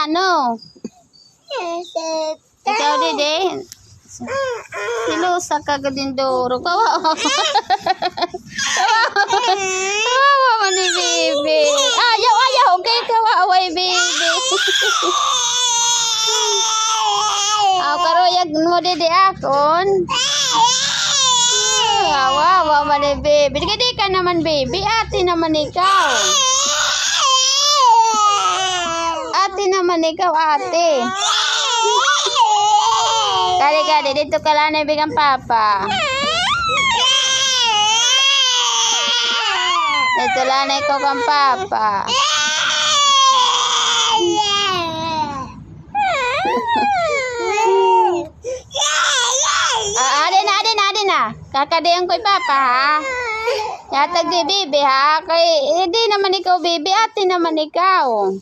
ano? Ikaw, Dede. Silusa ka gadindoro. Kawawa. Kawawa man ni Bibi. Ayaw, ayaw. Okay, kawawa ni Bibi. Karoyag mo, Dede, akon. Kawawa man ni Bibi. Di ka naman, Bibi. Ate naman ikaw. Ate naman ikaw, ate. Kali-kali, dito ka lang naibigan papa. Dito lang na ikaw kang papa. Ade na. Kakadayan ko'y papa, ha? Yatag di, Bibi, ha? Kay, hindi naman ikaw, Bibi. Ate naman ikaw.